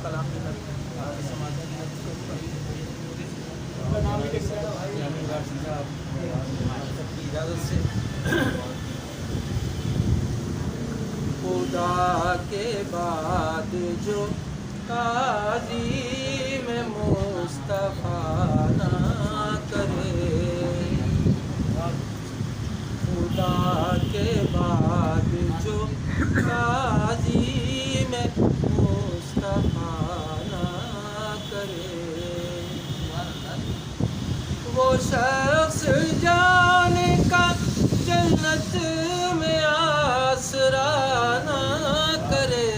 کلام کی سماجی کی اجازت سے خدا کے بعد جو قاضی میں مصطفیٰ نہ کرے، خدا کے بعد جو قاضی میں مصطفیٰ نہ کرے، وہ شخص جانے کا جنت میں آسرا نہ کرے،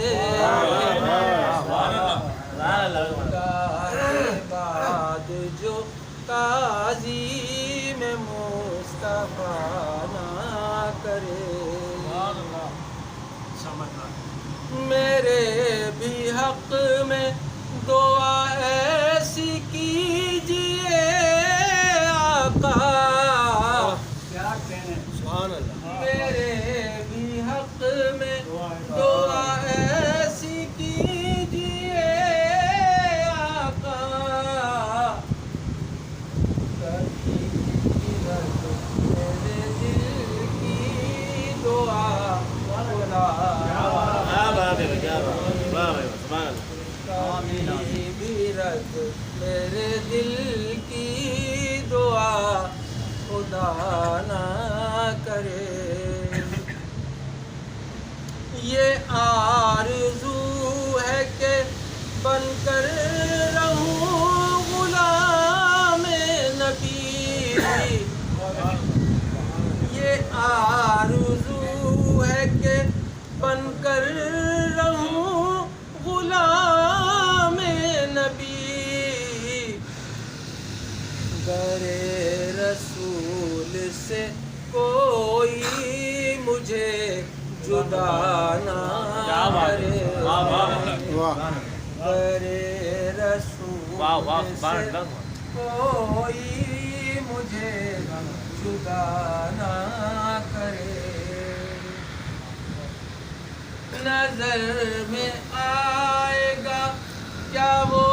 خدا کے بعد جو قاضی میں مصطفیٰ نہ کرے، میرے بھی حق میں دعا ایسی کیجئے آقا، میرے بھی حق میں دعا ایسی کیجئے آقا، کبھی رد میرے دل کی دعا خدا، کبھی بھی رد میرے دل کی دعا خدا نہ کرے، یہ آرزو ہے کہ بن کر رہوں غلام نبی، یہ آرزو ہے کہ بن کر رہوں غلام نبی، غیر رسول سے کوئی مجھے جدا نہ کرے، غیر رسول سے کوئی مجھے جدا نہ کرے، نظر میں آئے گا کیا وہ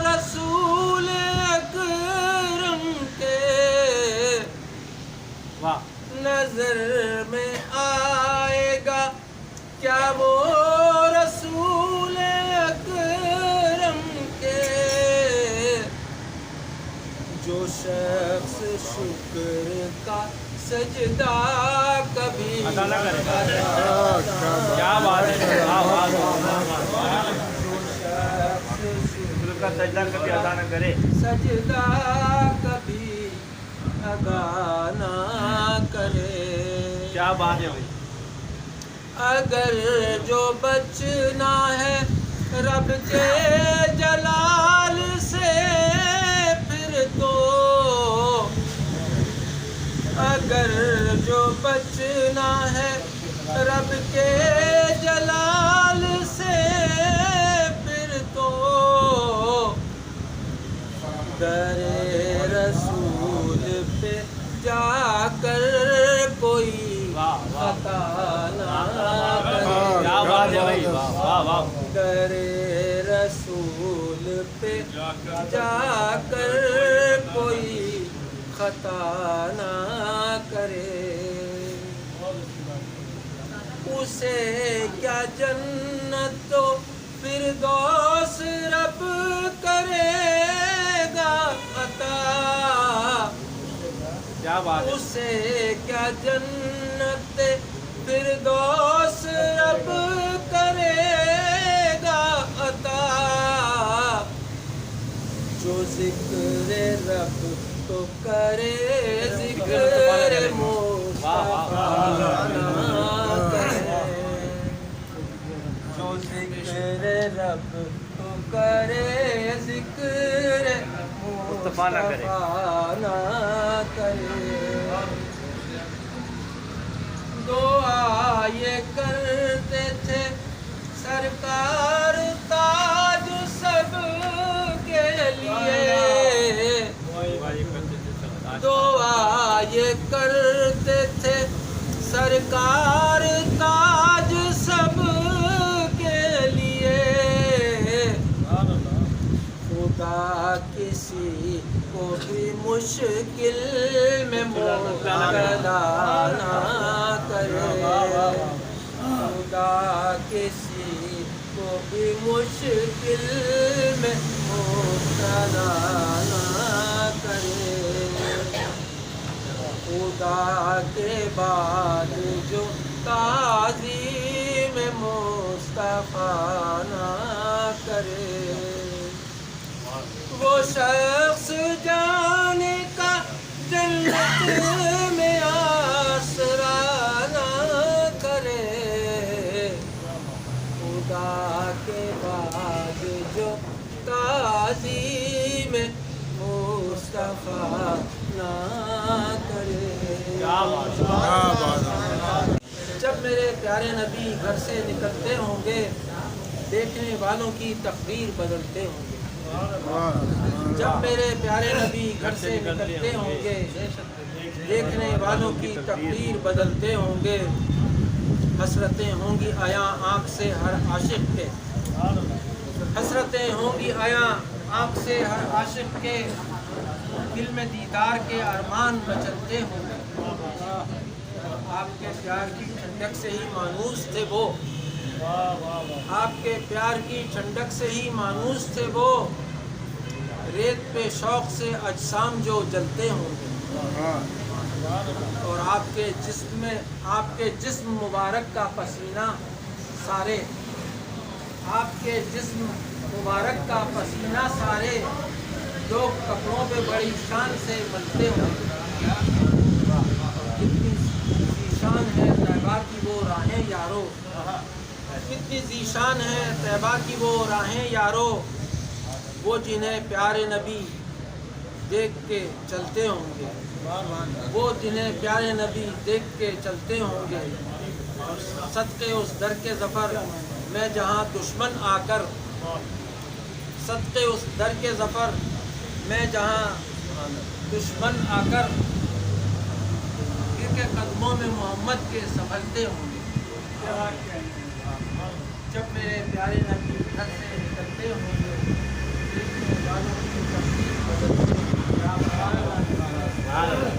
رسول اکرم کے، نظر میں آئے گا کیا وہ رسول اکرم کے، جو شخص شکر کا سجدہ کبھی ادا نہ کرے، کیا بات ہے، جو شخص شکر کا سجدہ کبھی ادا نہ کرے، سجدہ کبھی ادا نہ کرے، کیا بات ہے بھائی، اگر جو بچنا ہے رب کے جلال سے پھر تو، اگر جو بچنا ہے رب کے جلال سے پھر تو، در رسول پہ جا کر کوئی خطا نہ کرے، در رسول پہ جا کر کوئی خطا نہ کرے، اسے کیا جنت و فردوس رب کرے گا عطا، اسے کیا جنت فردوس رب کرے گا عطا، جو ذکر رب تو کرے ذکر مصطفیٰ نہ کرے، جو ذکر رب تو کرے ذکر مصطفیٰ نہ کرے، دعا یہ کرتے تھے سرکار تاج سب کے لیے، دعا یہ کرتے تھے سرکار تاج سب کے لیے، خدا کسی کو بھی مشکل میں مبتلا نہ کرے، خدا کسی کو بھی مشکل میں مبتلا نہ کرے، خدا کے بعد جو تعظیم مصطفیٰ نہ کرے، وہ شخص جانے کا جنت میں آسرا نہ کرے، خدا کے بعد جو تعظیم مصطفیٰ نہ کرے۔ جب میرے پیارے نبی گھر سے نکلتے ہوں گے، دیکھنے والوں کی تقدیر بدلتے ہوں گے۔ جب میرے پیارے نبی گھر سے نکلتے ہوں گے، دیکھنے والوں کی تقدیر بدلتے ہوں گے، حسرتیں ہوں گی آیا آنکھ سے ہر عاشق کے، حسرتیں ہوں گی آیا آنکھ سے ہر عاشق کے، دل میں دیدار کے ارمان مچلتے ہوں گے۔ آپ کے پیار کی ٹھنڈک سے ہی مانوس تھے وہ، آپ کے پیار کی ٹھنڈک سے ہی مانوس تھے وہ، ریت پہ شوق سے اجسام جو جلتے ہوں گے، اور آپ کے جسم مبارک کا پسینہ سارے، آپ کے جسم مبارک کا پسینہ سارے لوگ کپڑوں پہ بڑی شان سے ملتے ہوں گے۔ کتنی ذیشان ہے طیبہ کی وہ راہیں یارو، کتنی ذیشان ہے طیبہ کی وہ راہیں یارو، وہ جنہیں پیارے نبی دیکھ کے چلتے ہوں گے، وہ جنہیں پیارے نبی دیکھ کے چلتے ہوں گے، صدقے اس در کے ظفر میں جہاں دشمن آ کر، صدقے اس در کے ظفر میں جہاں دشمن آ کر ان کے قدموں میں محمد کے سنبھلتے ہوں گے۔ جب میرے پیارے نبی گھر سے نکلتے ہوں گے، دیکھنے والوں کی تقدیر بدلتے ہوں گے۔